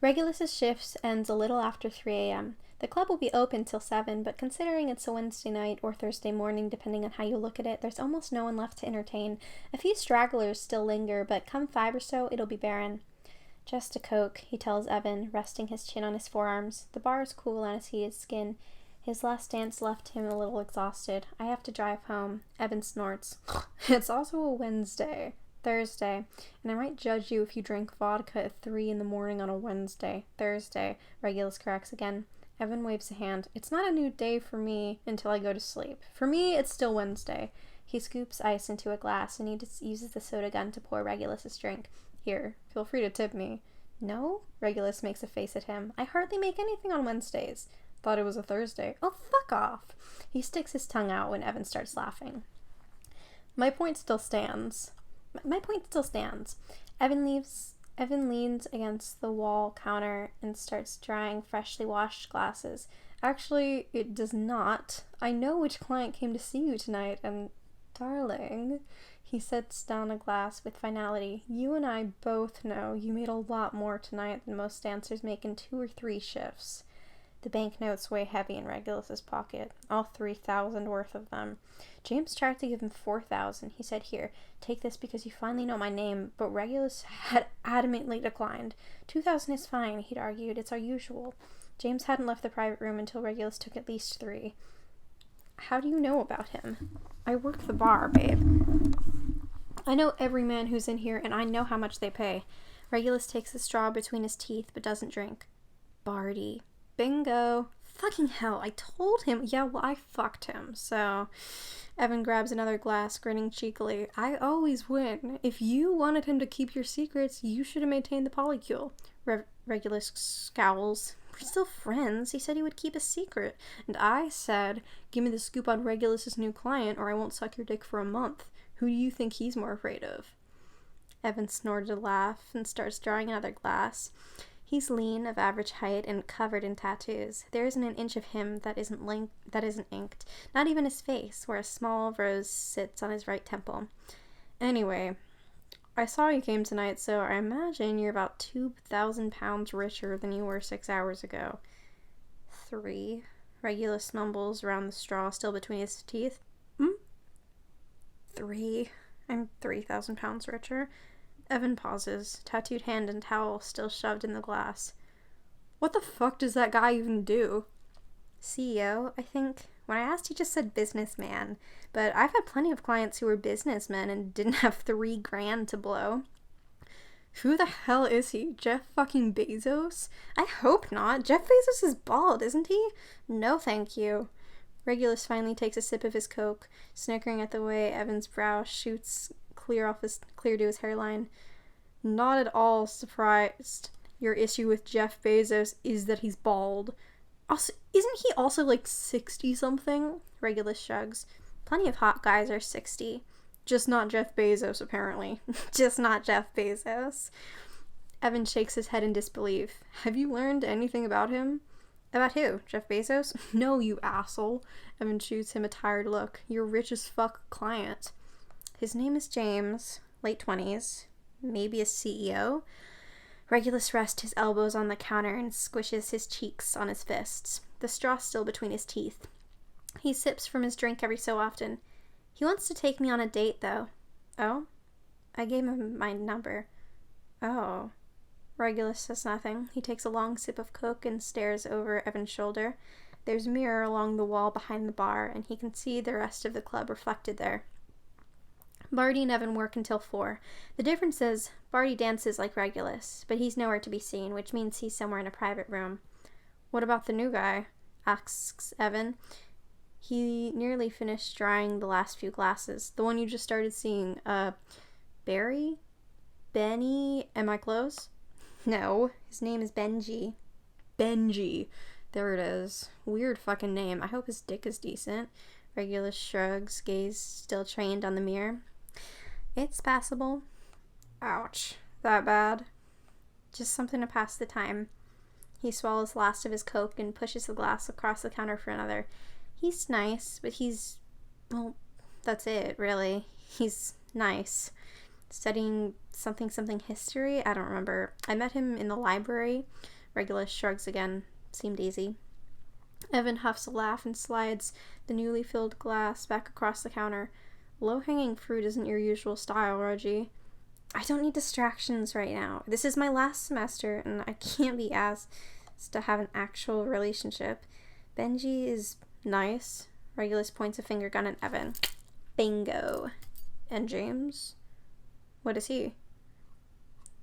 Regulus's shift ends a little after 3 a.m. The club will be open till 7, but considering it's a Wednesday night or Thursday morning, depending on how you look at it, there's almost no one left to entertain. A few stragglers still linger, but come 5 or so, it'll be barren. Just a Coke, he tells Evan, resting his chin on his forearms. The bar is cool on his heated skin. His last dance left him a little exhausted. I have to drive home. Evan snorts. It's also a Wednesday. Thursday. And I might judge you if you drink vodka at 3 in the morning on a Wednesday. Thursday. Regulus corrects again. Evan waves a hand. It's not a new day for me until I go to sleep. For me, it's still Wednesday. He scoops ice into a glass and he uses the soda gun to pour Regulus's drink. Here, feel free to tip me. No? Regulus makes a face at him. I hardly make anything on Wednesdays. Thought it was a Thursday. Oh, fuck off. He sticks his tongue out when Evan starts laughing. My point still stands. Evan leans against the wall counter and starts drying freshly washed glasses. Actually, it does not. I know which client came to see you tonight, and darling, he sets down a glass with finality. You and I both know you made a lot more tonight than most dancers make in 2 or 3 shifts. The banknotes weigh heavy in Regulus's pocket, all 3,000 worth of them. James tried to give him 4,000. He said, here, take this because you finally know my name, but Regulus had adamantly declined. 2,000 is fine, he'd argued. It's our usual. James hadn't left the private room until Regulus took at least 3. How do you know about him? I work the bar, babe. I know every man who's in here, and I know how much they pay. Regulus takes the straw between his teeth, but doesn't drink. Barty. Bingo. Fucking hell, I told him. Yeah, well, I fucked him, so... Evan grabs another glass, grinning cheekily. I always win. If you wanted him to keep your secrets, you should have maintained the polycule. Regulus scowls. We're still friends. He said he would keep a secret. And I said, give me the scoop on Regulus's new client, or I won't suck your dick for a month. Who do you think he's more afraid of? Evan snorted a laugh and starts drawing another glass. He's lean, of average height, and covered in tattoos. There isn't an inch of him that isn't inked. Not even his face, where a small rose sits on his right temple. Anyway, I saw you came tonight, so I imagine you're about 2,000 pounds richer than you were 6 hours ago. 3. Regulus mumbles around the straw still between his teeth. 3. I'm 3,000 pounds richer. Evan pauses, tattooed hand and towel still shoved in the glass. What the fuck does that guy even do? CEO, I think. When I asked, he just said businessman. But I've had plenty of clients who were businessmen and didn't have 3 grand to blow. Who the hell is he? Jeff fucking Bezos? I hope not. Jeff Bezos is bald, isn't he? No, thank you. Regulus finally takes a sip of his Coke, snickering at the way Evan's brow shoots clear to his hairline. Not at all surprised. Your issue with Jeff Bezos is that he's bald. Also, isn't he also like 60-something? Regulus shrugs. Plenty of hot guys are 60. Just not Jeff Bezos, apparently. Just not Jeff Bezos. Evan shakes his head in disbelief. Have you learned anything about him? About who? Jeff Bezos? No, you asshole. Evan shoots him a tired look. Your rich as fuck client. His name is James. Late 20s. Maybe a CEO? Regulus rests his elbows on the counter and squishes his cheeks on his fists. The straw's still between his teeth. He sips from his drink every so often. He wants to take me on a date, though. Oh? I gave him my number. Oh. Regulus says nothing. He takes a long sip of Coke and stares over Evan's shoulder. There's a mirror along the wall behind the bar, and he can see the rest of the club reflected there. Barty and Evan work until 4. The difference is, Barty dances like Regulus, but he's nowhere to be seen, which means he's somewhere in a private room. What about the new guy? Asks Evan. He nearly finished drying the last few glasses. The one you just started seeing. Barry? Benny? Am I close? No, his name is Benji. Benji. There it is. Weird fucking name. I hope his dick is decent. Regulus shrugs, gaze still trained on the mirror. It's passable. Ouch. That bad? Just something to pass the time. He swallows the last of his Coke and pushes the glass across the counter for another. He's nice, but well, that's it, really. He's nice. Studying something history? I don't remember. I met him in the library. Regulus shrugs again. Seemed easy. Evan huffs a laugh and slides the newly filled glass back across the counter. Low-hanging fruit isn't your usual style, Reggie. I don't need distractions right now. This is my last semester, and I can't be asked to have an actual relationship. Benji is nice. Regulus points a finger gun at Evan. Bingo. And James? What is he?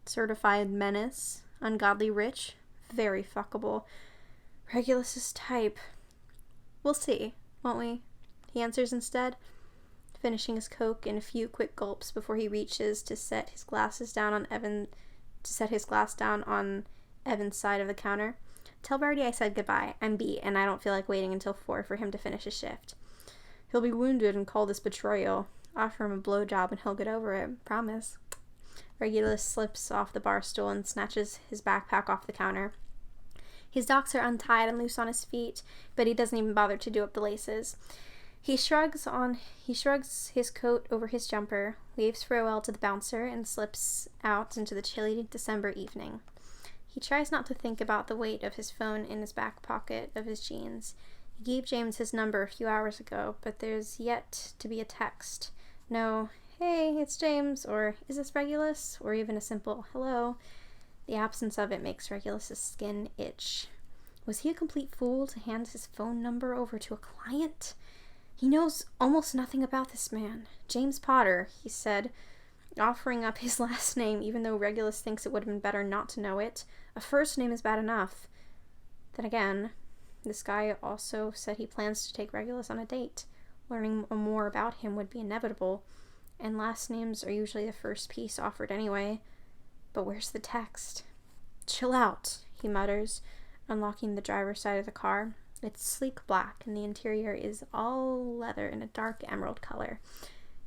Certified menace. Ungodly rich. Very fuckable. Regulus's type. We'll see, won't we? He answers instead, finishing his Coke in a few quick gulps before he reaches to set his glass down on Evan's side of the counter. Tell Birdie I said goodbye. I'm beat, and I don't feel like waiting until 4 for him to finish his shift. He'll be wounded and call this betrayal. Offer him a blowjob and he'll get over it. Promise. Regulus slips off the bar stool and snatches his backpack off the counter. His socks are untied and loose on his feet, but he doesn't even bother to do up the laces. He shrugs his coat over his jumper, waves farewell to the bouncer, and slips out into the chilly December evening. He tries not to think about the weight of his phone in his back pocket of his jeans. He gave James his number a few hours ago, but there's yet to be a text. No, hey, it's James, or is this Regulus, or even a simple hello. The absence of it makes Regulus's skin itch. Was he a complete fool to hand his phone number over to a client? He knows almost nothing about this man. James Potter, he said, offering up his last name, even though Regulus thinks it would have been better not to know it. A first name is bad enough. Then again, this guy also said he plans to take Regulus on a date. Learning more about him would be inevitable, and last names are usually the first piece offered anyway. But where's the text? Chill out, he mutters, unlocking the driver's side of the car. It's sleek black, and the interior is all leather in a dark emerald color.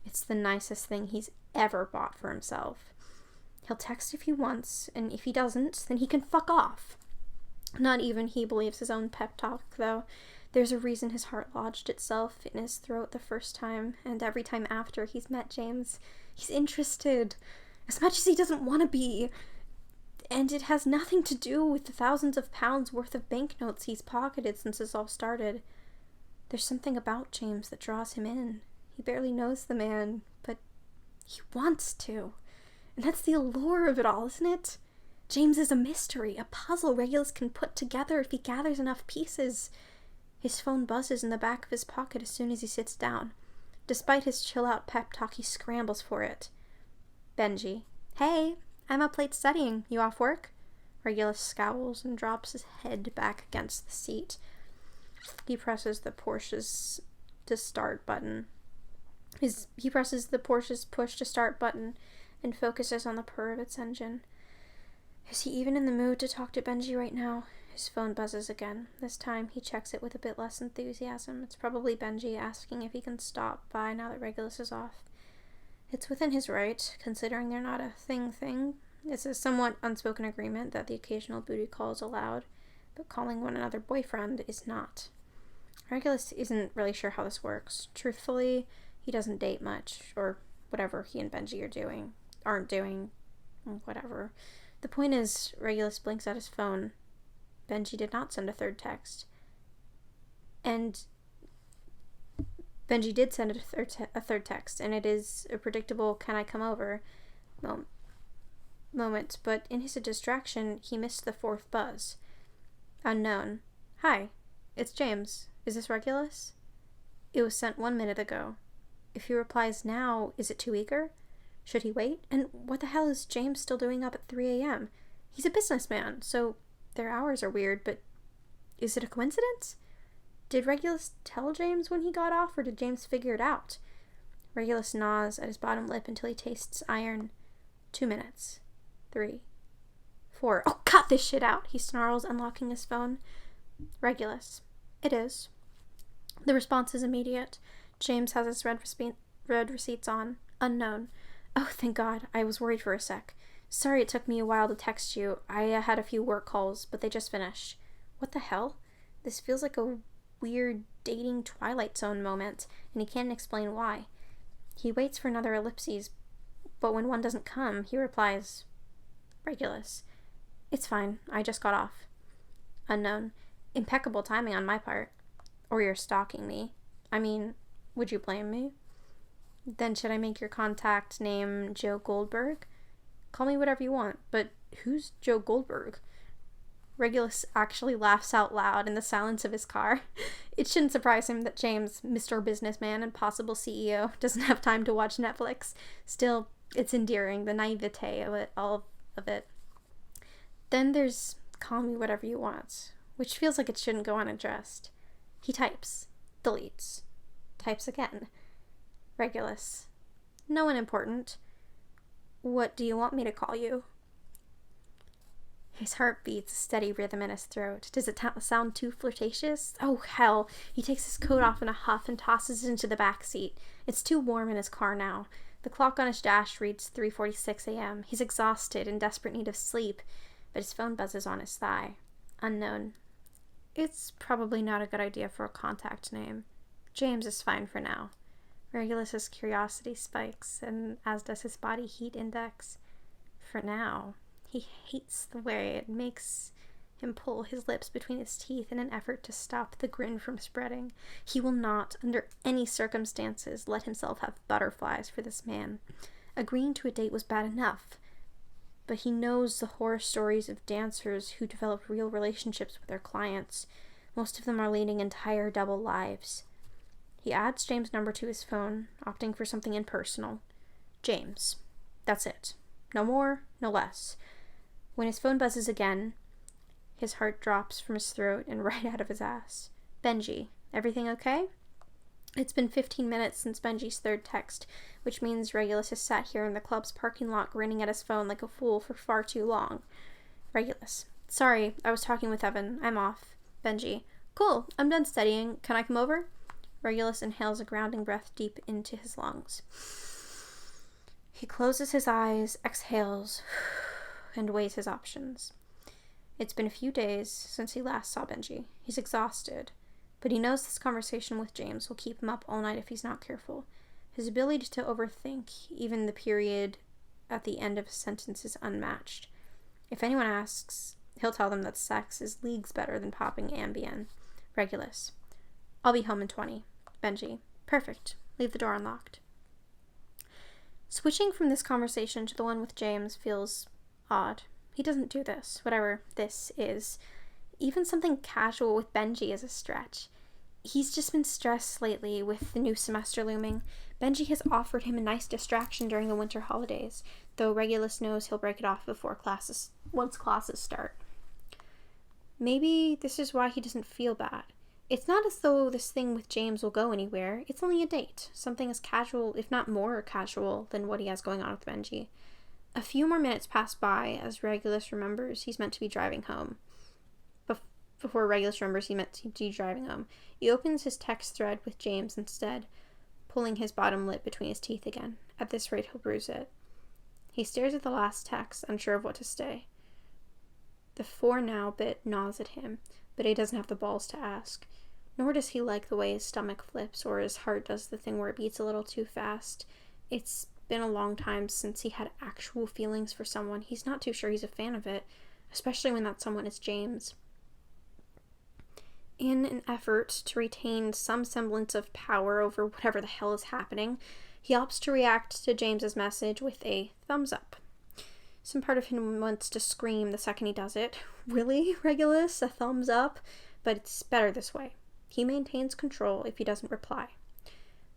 It's the nicest thing he's ever bought for himself. He'll text if he wants, and if he doesn't, then he can fuck off. Not even he believes his own pep talk, though. There's a reason his heart lodged itself in his throat the first time, and every time after he's met James, he's interested. As much as he doesn't want to be. And it has nothing to do with the thousands of pounds worth of banknotes he's pocketed since this all started. There's something about James that draws him in. He barely knows the man, but he wants to. And that's the allure of it all, isn't it? James is a mystery, a puzzle Regulus can put together if he gathers enough pieces. His phone buzzes in the back of his pocket as soon as he sits down. Despite his chill-out pep talk, he scrambles for it. Benji. Hey, I'm up late studying. You off work? Regulus scowls and drops his head back against the seat. He presses the Porsche's start button. He presses the Porsche's push to start button and focuses on the purr of its engine. Is he even in the mood to talk to Benji right now? His phone buzzes again. This time he checks it with a bit less enthusiasm. It's probably Benji asking if he can stop by now that Regulus is off. It's within his right, considering they're not a thing. It's a somewhat unspoken agreement that the occasional booty call is allowed, but calling one another boyfriend is not. Regulus isn't really sure how this works. Truthfully, he doesn't date much, or whatever he and Benji aren't doing, whatever. The point is, Regulus blinks at his phone. Benji did not send a third text. And Benji did send a third text, and it is a predictable "can I come over" moment, but in his distraction, he missed the fourth buzz. Unknown. Hi, it's James. Is this Regulus? It was sent 1 minute ago. If he replies now, is it too eager? Should he wait? And what the hell is James still doing up at 3 a.m.? He's a businessman, so their hours are weird, but is it a coincidence? Did Regulus tell James when he got off, or did James figure it out? Regulus gnaws at his bottom lip until he tastes iron. 2 minutes. 3. 4. Oh, cut this shit out, he snarls, unlocking his phone. Regulus. It is. The response is immediate. James has his red receipts on. Unknown. Oh, thank God. I was worried for a sec. Sorry it took me a while to text you. I had a few work calls, but they just finished. What the hell? This feels like a weird dating Twilight Zone moment, and he can't explain why. He waits for another ellipses but when one doesn't come, he replies, Regulus. It's fine, I just got off. Unknown. Impeccable timing on my part. Or you're stalking me. I mean, would you blame me? Then should I make your contact name Joe Goldberg? Call me whatever you want, but who's Joe Goldberg? Regulus actually laughs out loud in the silence of his car. It shouldn't surprise him that James, Mr. Businessman and possible CEO, doesn't have time to watch Netflix. Still, it's endearing, the naivete of it, all of it. Then there's call me whatever you want, which feels like it shouldn't go unaddressed. He types, deletes, types again. Regulus. No one important. What do you want me to call you? His heart beats a steady rhythm in his throat. Does it sound too flirtatious? Oh, hell. He takes his coat off in a huff and tosses it into the back seat. It's too warm in his car now. The clock on his dash reads 3:46 a.m. He's exhausted, in desperate need of sleep, but his phone buzzes on his thigh. Unknown. It's probably not a good idea for a contact name. James is fine for now. Regulus's curiosity spikes, and as does his body heat index. For now. He hates the way it makes him pull his lips between his teeth in an effort to stop the grin from spreading. He will not, under any circumstances, let himself have butterflies for this man. Agreeing to a date was bad enough, but he knows the horror stories of dancers who develop real relationships with their clients. Most of them are leading entire double lives. He adds James' number to his phone, opting for something impersonal. James. That's it. No more, no less. When his phone buzzes again, his heart drops from his throat and right out of his ass. Benji, everything okay? It's been 15 minutes since Benji's third text, which means Regulus has sat here in the club's parking lot grinning at his phone like a fool for far too long. Regulus, sorry, I was talking with Evan. I'm off. Benji, cool, I'm done studying. Can I come over? Regulus inhales a grounding breath deep into his lungs. He closes his eyes, exhales, and weighs his options. It's been a few days since he last saw Benji. He's exhausted, but he knows this conversation with James will keep him up all night if he's not careful. His ability to overthink even the period at the end of a sentence is unmatched. If anyone asks, he'll tell them that sex is leagues better than popping Ambien. Regulus. I'll be home in 20. Benji. Perfect. Leave the door unlocked. Switching from this conversation to the one with James feels odd. He doesn't do this, whatever this is. Even something casual with Benji is a stretch. He's just been stressed lately with the new semester looming. Benji has offered him a nice distraction during the winter holidays, though Regulus knows he'll break it off once classes start. Maybe this is why he doesn't feel bad. It's not as though this thing with James will go anywhere. It's only a date. Something as casual, if not more casual, than what he has going on with Benji. A few more minutes pass by as Regulus remembers he's meant to be driving home. Before Regulus remembers he's meant to be driving home, he opens his text thread with James instead, pulling his bottom lip between his teeth again. At this rate, he'll bruise it. He stares at the last text, unsure of what to say. The for now bit gnaws at him, but he doesn't have the balls to ask. Nor does he like the way his stomach flips or his heart does the thing where it beats a little too fast. It's been a long time since he had actual feelings for someone. He's not too sure he's a fan of it, especially when that someone is James. In an effort to retain some semblance of power over whatever the hell is happening, he opts to react to James's message with a thumbs up. Some part of him wants to scream the second he does it. Really, Regulus? A thumbs up? But it's better this way. He maintains control if he doesn't reply.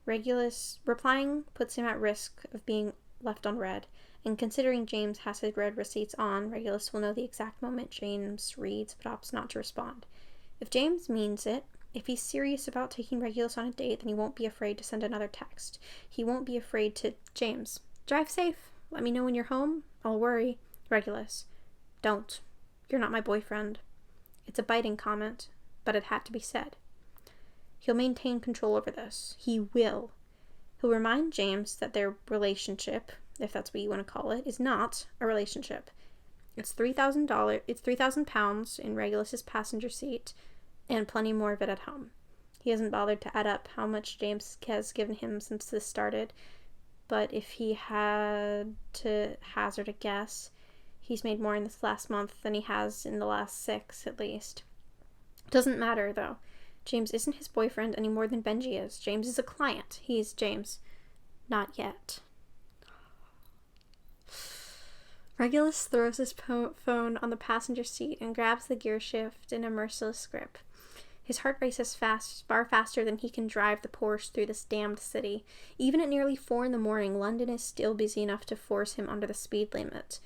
Regulus replying puts him at risk of being left on red, and considering James has his read receipts on, Regulus will know the exact moment James reads but opts not to respond. If James means it, if he's serious about taking Regulus on a date, then he won't be afraid to send another text. He won't be afraid to, James, drive safe. Let me know when you're home. I'll worry. Regulus. Don't. You're not my boyfriend. It's a biting comment, but it had to be said. He'll maintain control over this. He will. He'll remind James that their relationship, if that's what you want to call it, is not a relationship. It's $3,000. It's £3,000 in Regulus's passenger seat, and plenty more of it at home. He hasn't bothered to add up how much James has given him since this started. but if he had to hazard a guess, he's made more in this last month than he has in the last 6, at least. Doesn't matter, though. James isn't his boyfriend any more than Benji is. James is a client. He's James. Not yet. Regulus throws his phone on the passenger seat and grabs the gear shift in a merciless grip. His heart races far faster than he can drive the Porsche through this damned city. Even at nearly 4 a.m, London is still busy enough to force him under the speed limit.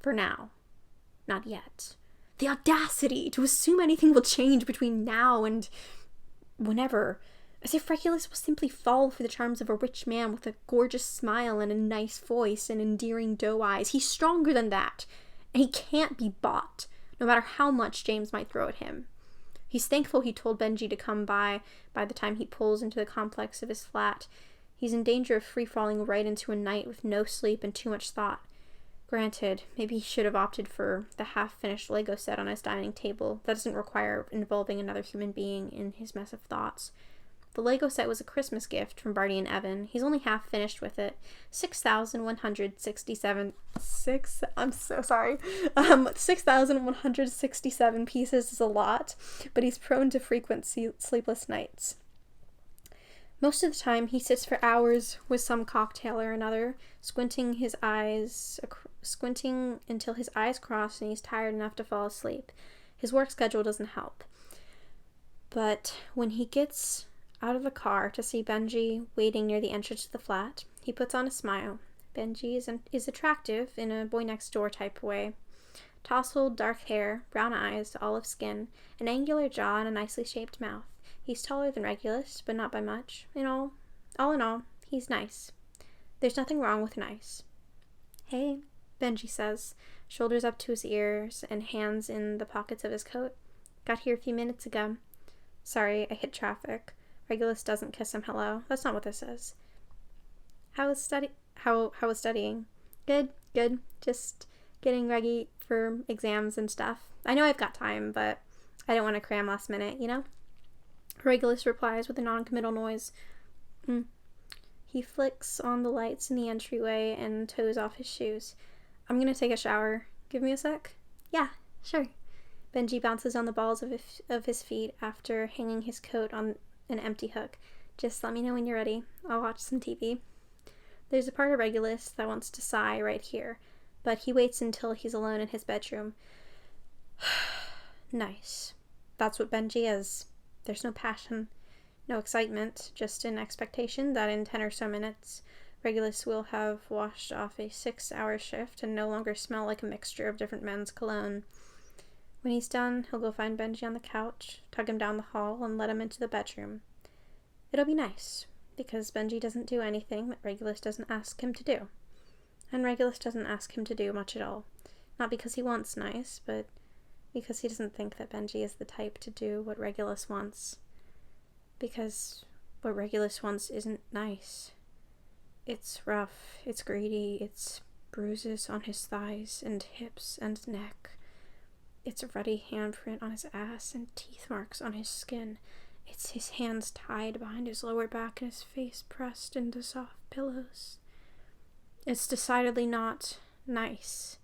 For now. Not yet. The audacity to assume anything will change between now and whenever. As if Regulus will simply fall for the charms of a rich man with a gorgeous smile and a nice voice and endearing doe eyes. He's stronger than that, and he can't be bought, no matter how much James might throw at him. He's thankful he told Benji to come by the time he pulls into the complex of his flat. He's in danger of free-falling right into a night with no sleep and too much thought. Granted, maybe he should have opted for the half-finished Lego set on his dining table. That doesn't require involving another human being in his mess of thoughts. The Lego set was a Christmas gift from Barty and Evan. He's only half finished with it. 6,167 pieces is a lot, but he's prone to frequent sleepless nights. Most of the time, he sits for hours with some cocktail or another, squinting until his eyes cross and he's tired enough to fall asleep. His work schedule doesn't help. But when he gets out of the car to see Benji waiting near the entrance to the flat, he puts on a smile. Benji is attractive in a boy-next-door type way. Tousled dark hair, brown eyes, olive skin, an angular jaw, and a nicely shaped mouth. He's taller than Regulus, but not by much. All in all, he's nice. There's nothing wrong with nice. "Hey," Benji says, shoulders up to his ears and hands in the pockets of his coat. "Got here a few minutes ago. Sorry, I hit traffic." Regulus doesn't kiss him hello. That's not what this is. How was studying? Good. Just getting ready for exams and stuff. I know I've got time, but I don't want to cram last minute, you know? Regulus replies with a non-committal noise. He flicks on the lights in the entryway and toes off his shoes. "I'm gonna take a shower. Give me a sec?" "Yeah, sure." Benji bounces on the balls of his feet after hanging his coat on an empty hook. "Just let me know when you're ready. I'll watch some TV." There's a part of Regulus that wants to sigh right here, but he waits until he's alone in his bedroom. Nice. That's what Benji is. There's no passion, no excitement, just an expectation that in 10 or so minutes, Regulus will have washed off a 6-hour shift and no longer smell like a mixture of different men's cologne. When he's done, he'll go find Benji on the couch, tug him down the hall, and let him into the bedroom. It'll be nice, because Benji doesn't do anything that Regulus doesn't ask him to do. And Regulus doesn't ask him to do much at all. Not because he wants nice, but because he doesn't think that Benji is the type to do what Regulus wants. Because what Regulus wants isn't nice. It's rough, it's greedy, it's bruises on his thighs and hips and neck. It's a ruddy handprint on his ass and teeth marks on his skin. It's his hands tied behind his lower back and his face pressed into soft pillows. It's decidedly not nice.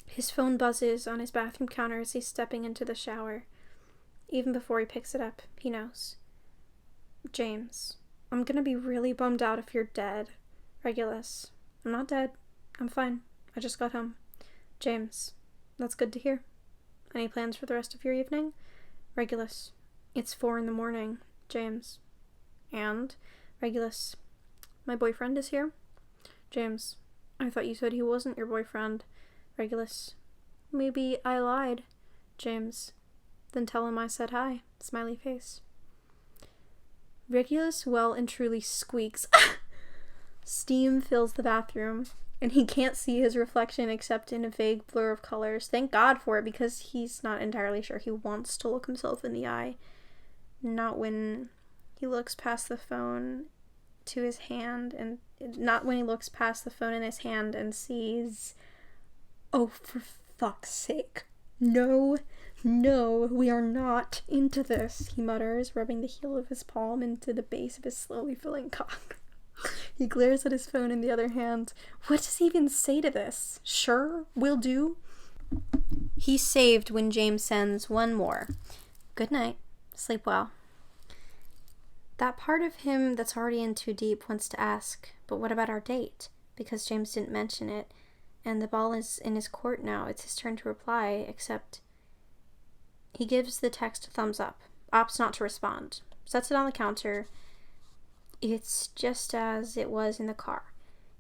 His phone buzzes on his bathroom counter as he's stepping into the shower. Even before he picks it up, he knows. "James, I'm gonna be really bummed out if you're dead." "Regulus, I'm not dead. I'm fine. I just got home." "James, that's good to hear. Any plans for the rest of your evening?" "Regulus, it's 4 a.m, James." "And?" "Regulus, my boyfriend is here." "James, I thought you said he wasn't your boyfriend." "Regulus, maybe I lied." "James, then tell him I said hi." Smiley face. Regulus well and truly squeaks. Steam fills the bathroom, and he can't see his reflection except in a vague blur of colors. Thank God for it, because he's not entirely sure he wants to look himself in the eye. Not when he looks past the phone to his hand, and not when he looks past the phone in his hand and sees... "Oh, for fuck's sake. No, we are not into this," he mutters, rubbing the heel of his palm into the base of his slowly filling cock. He glares at his phone in the other hand. What does he even say to this? Sure, will do. He's saved when James sends one more. Good night. Sleep well. That part of him that's already in too deep wants to ask, but what about our date? Because James didn't mention it, and the ball is in his court now. It's his turn to reply, except he gives the text a thumbs up, opts not to respond, sets it on the counter. It's just as it was in the car.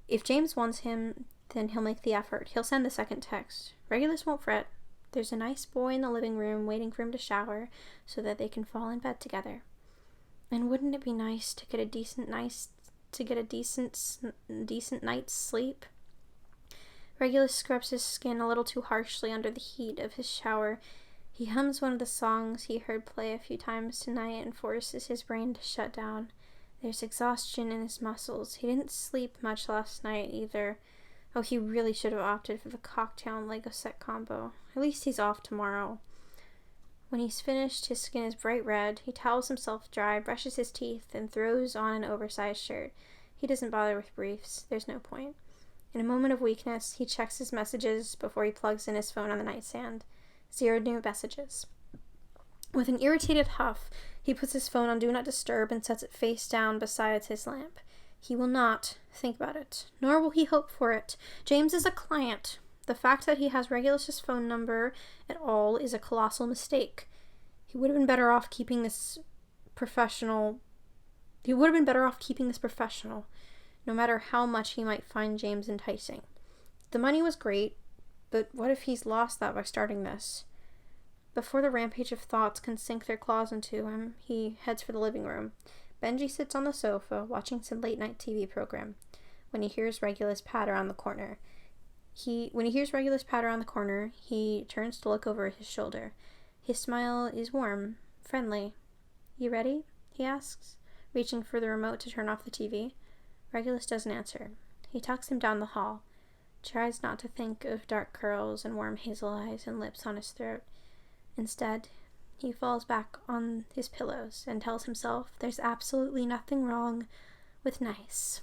If James wants him, then he'll make the effort. He'll send the second text. Regulus won't fret. There's a nice boy in the living room waiting for him to shower so that they can fall in bed together. And wouldn't it be nice to get a decent night's sleep? Regulus scrubs his skin a little too harshly under the heat of his shower. He hums one of the songs he heard play a few times tonight and forces his brain to shut down. There's exhaustion in his muscles. He didn't sleep much last night either. Oh, he really should have opted for the cocktail and Lego set combo. At least he's off tomorrow. When he's finished, his skin is bright red. He towels himself dry, brushes his teeth, and throws on an oversized shirt. He doesn't bother with briefs. There's no point. In a moment of weakness, he checks his messages before he plugs in his phone on the nightstand. 0 new messages. With an irritated huff, he puts his phone on Do Not Disturb and sets it face down beside his lamp. He will not think about it, nor will he hope for it. James is a client. The fact that he has Regulus's phone number at all is a colossal mistake. He would have been better off keeping this professional, no matter how much he might find James enticing. The money was great, but what if he's lost that by starting this? Before the rampage of thoughts can sink their claws into him, he heads for the living room. Benji sits on the sofa, watching some late-night TV program. When he hears Regulus pat around the corner, he turns to look over his shoulder. His smile is warm, friendly. You ready? He asks, reaching for the remote to turn off the TV. Regulus doesn't answer. He tucks him down the hall, tries not to think of dark curls and warm hazel eyes and lips on his throat. Instead, he falls back on his pillows and tells himself there's absolutely nothing wrong with nice.